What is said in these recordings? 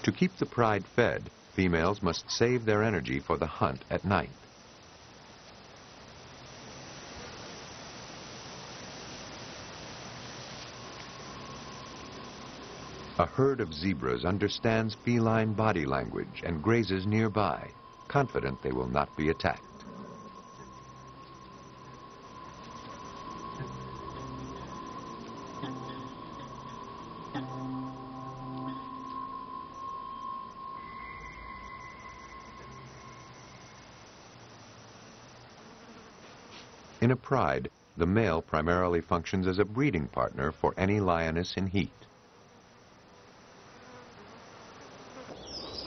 To keep the pride fed, females must save their energy for the hunt at night. A herd of zebras understands feline body language and grazes nearby, confident they will not be attacked. In a pride, the male primarily functions as a breeding partner for any lioness in heat.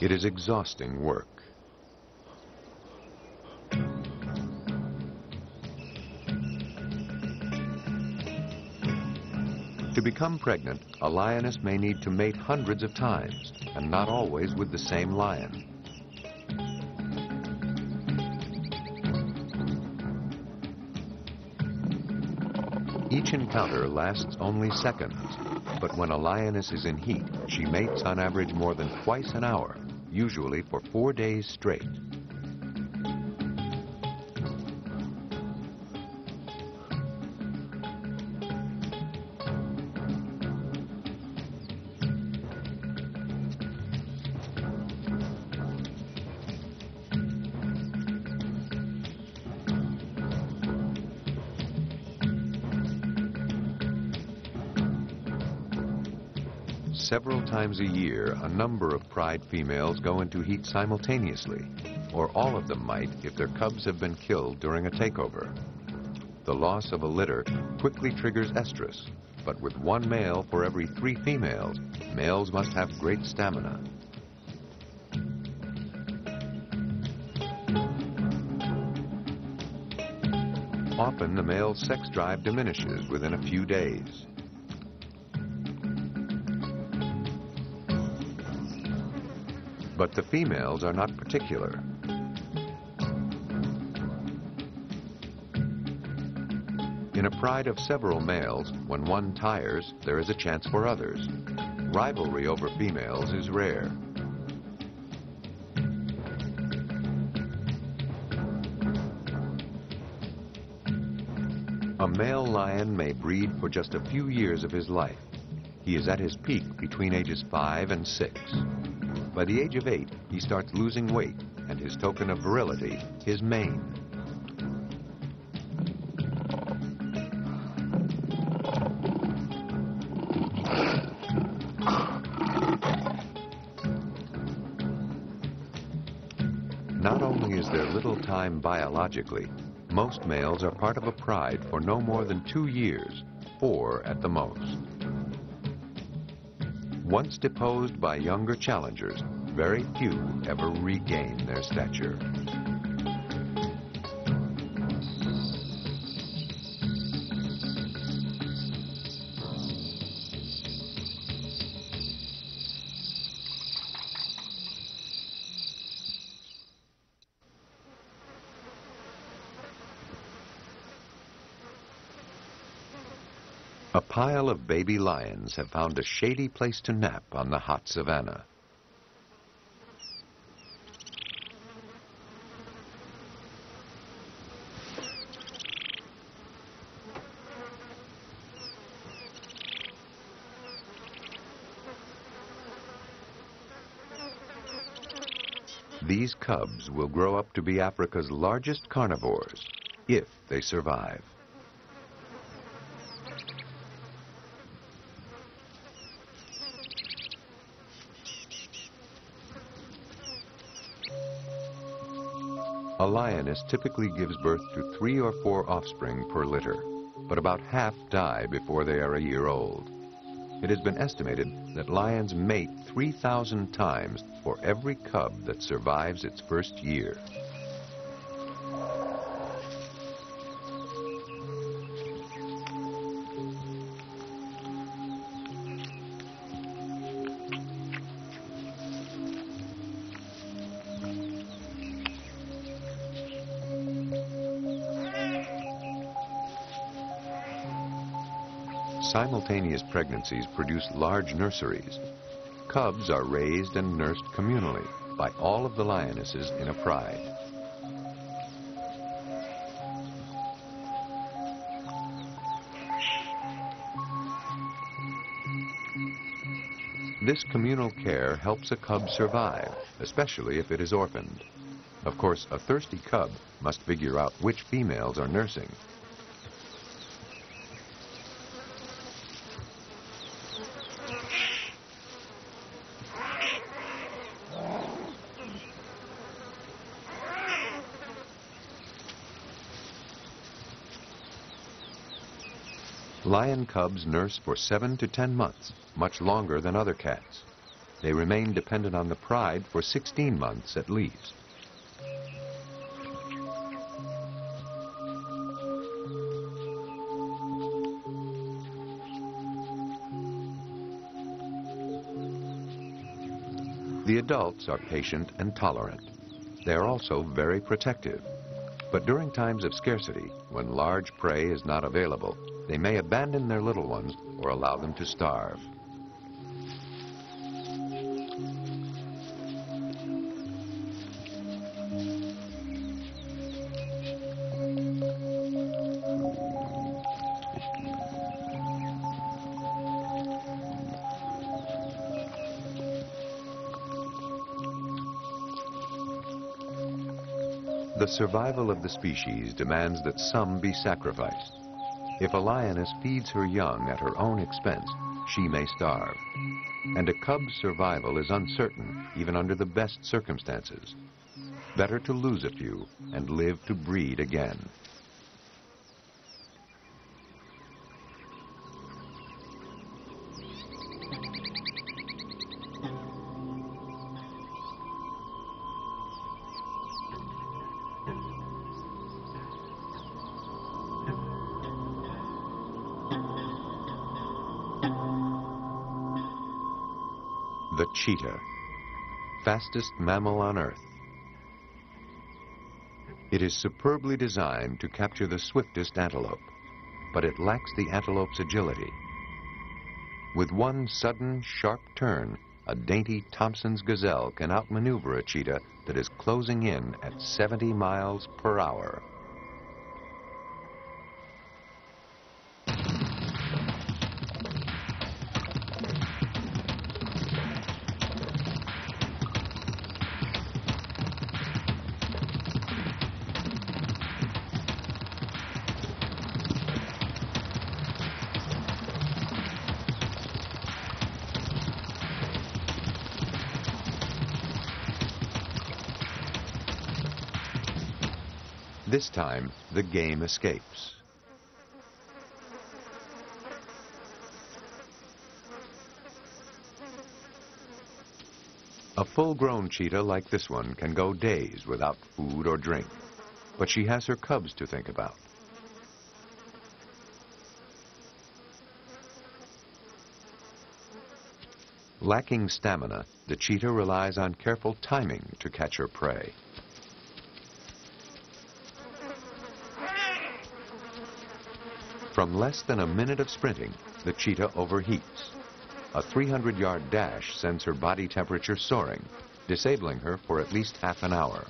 It is exhausting work. To become pregnant, a lioness may need to mate hundreds of times, and not always with the same lion. Each encounter lasts only seconds, but when a lioness is in heat, she mates on average more than twice an hour, usually for 4 days straight. Several times a year, a number of pride females go into heat simultaneously, or all of them might if their cubs have been killed during a takeover. The loss of a litter quickly triggers estrus, but with one male for every 3 females, males must have great stamina. Often the male's sex drive diminishes within a few days. But the females are not particular. In a pride of several males, when one tires, there is a chance for others. Rivalry over females is rare. A male lion may breed for just a few years of his life. He is at his peak between ages 5 and 6. By the age of 8, he starts losing weight, and his token of virility, his mane. Not only is there little time biologically, most males are part of a pride for no more than 2 years, 4 at the most. Once deposed by younger challengers, very few ever regain their stature. A pile of baby lions have found a shady place to nap on the hot savanna. These cubs will grow up to be Africa's largest carnivores, if they survive. A lioness typically gives birth to 3 or 4 offspring per litter, but about half die before they are a year old. It has been estimated that lions mate 3,000 times for every cub that survives its first year. Simultaneous pregnancies produce large nurseries. cubs are raised and nursed communally by all of the lionesses in a pride. This communal care helps a cub survive, especially if it is orphaned. Of course, a thirsty cub must figure out which females are nursing. Lion cubs nurse for 7 to 10 months, much longer than other cats. They remain dependent on the pride for 16 months at least. The adults are patient and tolerant. They are also very protective. But during times of scarcity, when large prey is not available, they may abandon their little ones or allow them to starve. The survival of the species demands that some be sacrificed. If a lioness feeds her young at her own expense, she may starve. And a cub's survival is uncertain, even under the best circumstances. Better to lose a few and live to breed again. The cheetah, fastest mammal on Earth. It is superbly designed to capture the swiftest antelope, but it lacks the antelope's agility. With one sudden, sharp turn, a dainty Thompson's gazelle can outmaneuver a cheetah that is closing in at 70 miles per hour. This time, the game escapes. A full-grown cheetah like this one can go days without food or drink, but she has her cubs to think about. Lacking stamina, the cheetah relies on careful timing to catch her prey. From less than a minute of sprinting, the cheetah overheats. A 300-yard dash sends her body temperature soaring, disabling her for at least half an hour.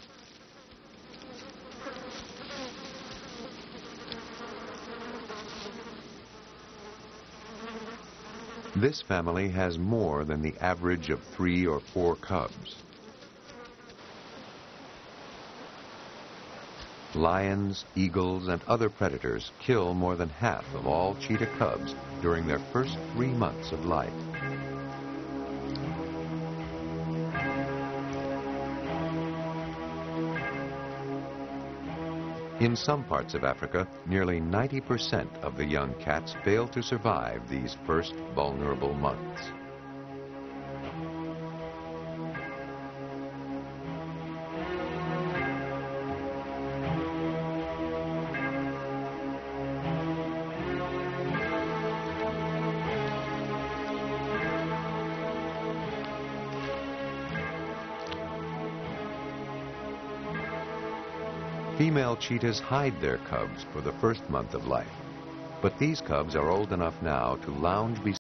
This family has more than the average of 3 or 4 cubs. Lions, eagles, and other predators kill more than half of all cheetah cubs during their first 3 months of life. In some parts of Africa, nearly 90% of the young cats fail to survive these first vulnerable months. Female cheetahs hide their cubs for the first month of life, but these cubs are old enough now to lounge beside